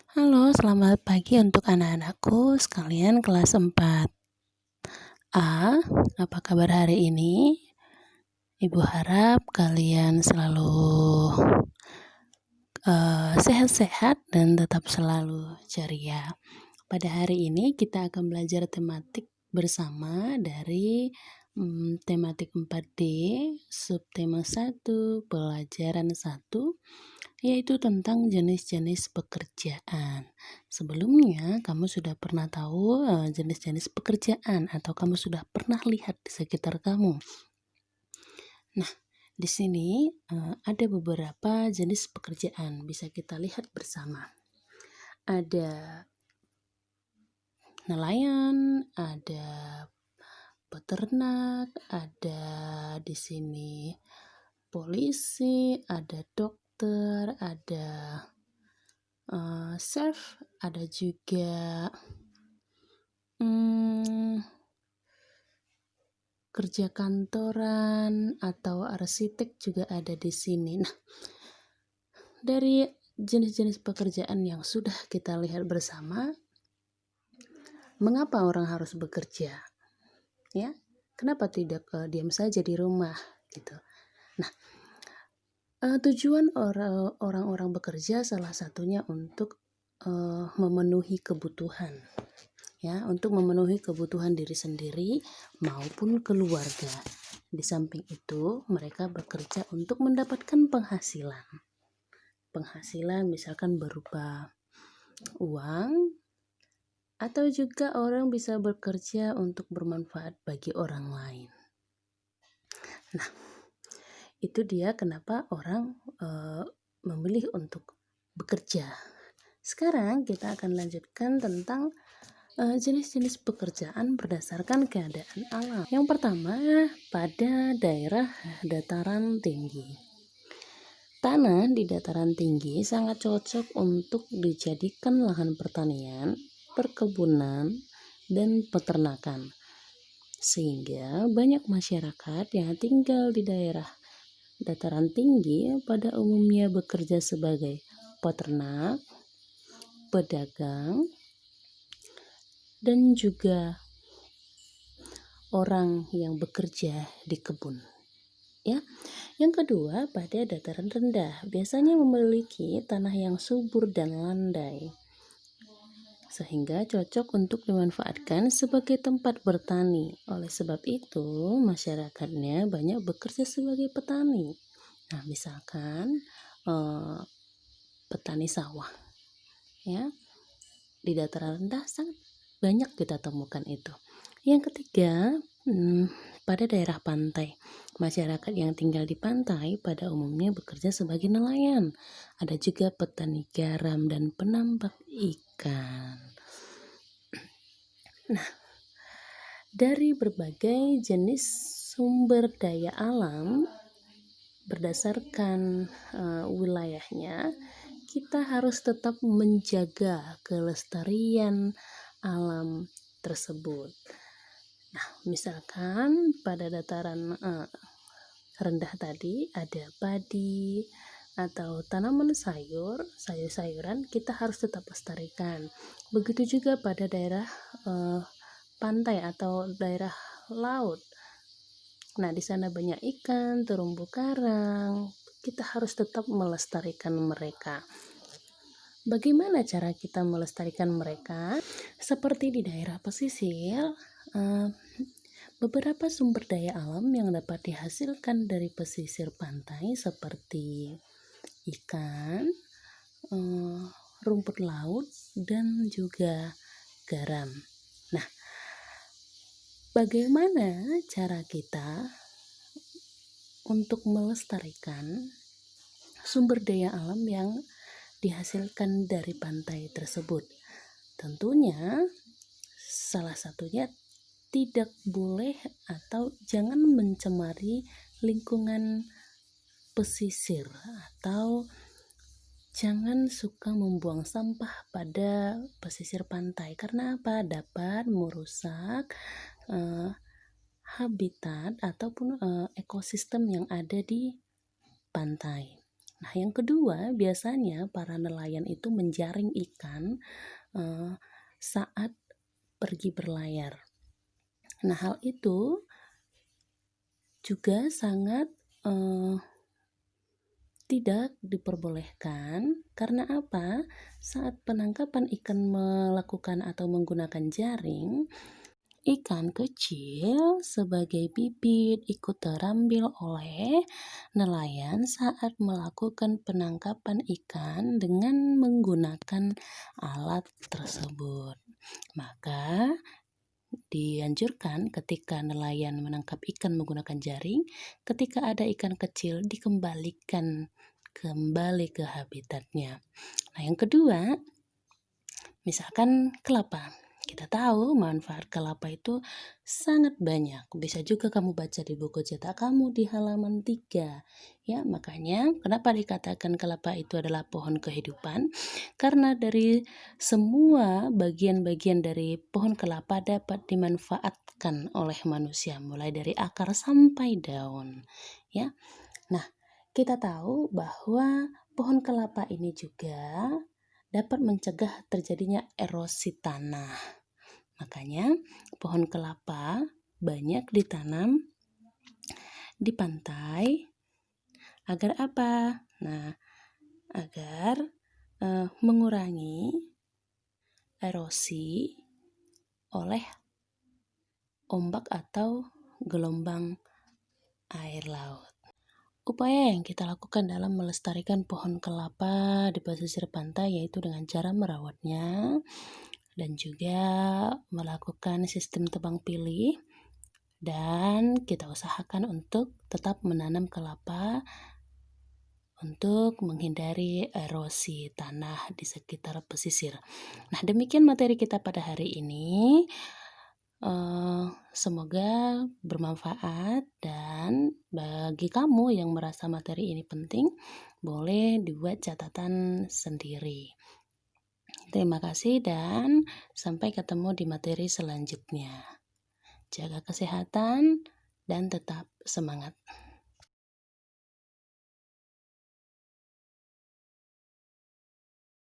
Halo, selamat pagi untuk anak-anakku sekalian kelas 4A. Apa kabar hari ini? Ibu harap kalian selalu sehat-sehat dan tetap selalu ceria. Pada hari ini kita akan belajar tematik bersama dari tematik 4D, subtema 1, pelajaran 1, yaitu tentang jenis-jenis pekerjaan. Sebelumnya, kamu sudah pernah tahu jenis-jenis pekerjaan atau kamu sudah pernah lihat di sekitar kamu? Nah, di sini ada beberapa jenis pekerjaan bisa kita lihat bersama. Ada nelayan, ada peternak, ada di sini polisi, ada dokter, ada chef, ada juga kerja kantoran atau arsitek juga ada di sini. Nah, dari jenis-jenis pekerjaan yang sudah kita lihat bersama, mengapa orang harus bekerja? Ya, kenapa tidak diam saja di rumah gitu? Nah, tujuan orang-orang bekerja salah satunya untuk memenuhi kebutuhan. Ya, untuk memenuhi kebutuhan diri sendiri maupun keluarga. Di samping itu, mereka bekerja untuk mendapatkan penghasilan. Penghasilan misalkan berupa uang, atau juga orang bisa bekerja untuk bermanfaat bagi orang lain. Nah, itu dia kenapa orang memilih untuk bekerja. Sekarang kita akan lanjutkan tentang jenis-jenis pekerjaan berdasarkan keadaan alam. Yang pertama, pada daerah dataran tinggi. Tanah di dataran tinggi sangat cocok untuk dijadikan lahan pertanian, perkebunan, dan peternakan. Sehingga banyak masyarakat yang tinggal di daerah dataran tinggi pada umumnya bekerja sebagai peternak, pedagang, dan juga orang yang bekerja di kebun. Ya. Yang kedua, pada dataran rendah biasanya memiliki tanah yang subur dan landai, sehingga cocok untuk dimanfaatkan sebagai tempat bertani. Oleh sebab itu, masyarakatnya banyak bekerja sebagai petani. Nah, misalkan petani sawah, ya, di dataran rendah sangat banyak kita temukan itu. Yang ketiga, pada daerah pantai, masyarakat yang tinggal di pantai pada umumnya bekerja sebagai nelayan. Ada juga petani garam dan penambak ikan. Nah, dari berbagai jenis sumber daya alam berdasarkan wilayahnya, kita harus tetap menjaga kelestarian alam tersebut. Nah, misalkan pada dataran rendah tadi ada padi atau tanaman sayur-sayuran, kita harus tetap lestarikan. Begitu juga pada daerah pantai atau daerah laut. Nah, di sana banyak ikan, terumbu karang. Kita harus tetap melestarikan mereka. Bagaimana cara kita melestarikan mereka? Seperti di daerah pesisir, beberapa sumber daya alam yang dapat dihasilkan dari pesisir pantai seperti ikan, rumput laut, dan juga garam. Nah, bagaimana cara kita untuk melestarikan sumber daya alam yang dihasilkan dari pantai tersebut? Tentunya salah satunya tidak boleh atau jangan mencemari lingkungan pesisir atau jangan suka membuang sampah pada pesisir pantai. Karena apa? Dapat merusak habitat ataupun ekosistem yang ada di pantai. Nah, yang kedua, biasanya para nelayan itu menjaring ikan saat pergi berlayar. Nah, hal itu juga sangat tidak diperbolehkan. Karena apa? Saat penangkapan ikan melakukan atau menggunakan jaring, ikan kecil sebagai bibit ikut terambil oleh nelayan saat melakukan penangkapan ikan dengan menggunakan alat tersebut. Maka dianjurkan ketika nelayan menangkap ikan menggunakan jaring, ketika ada ikan kecil dikembalikan kembali ke habitatnya. Nah, yang kedua, misalkan kelapa. Kita tahu manfaat kelapa itu sangat banyak. Bisa juga kamu baca di buku cetak kamu di halaman 3. Ya, makanya kenapa dikatakan kelapa itu adalah pohon kehidupan? Karena dari semua bagian-bagian dari pohon kelapa dapat dimanfaatkan oleh manusia, mulai dari akar sampai daun. Ya. Nah, kita tahu bahwa pohon kelapa ini juga dapat mencegah terjadinya erosi tanah. Makanya pohon kelapa banyak ditanam di pantai agar apa? Nah, agar mengurangi erosi oleh ombak atau gelombang air laut. Upaya yang kita lakukan dalam melestarikan pohon kelapa di pesisir pantai yaitu dengan cara merawatnya dan juga melakukan sistem tebang pilih, dan kita usahakan untuk tetap menanam kelapa untuk menghindari erosi tanah di sekitar pesisir. Nah, demikian materi kita pada hari ini. Semoga bermanfaat, dan bagi kamu yang merasa materi ini penting, boleh dibuat catatan sendiri. Terima kasih dan sampai ketemu di materi selanjutnya. Jaga kesehatan dan tetap semangat.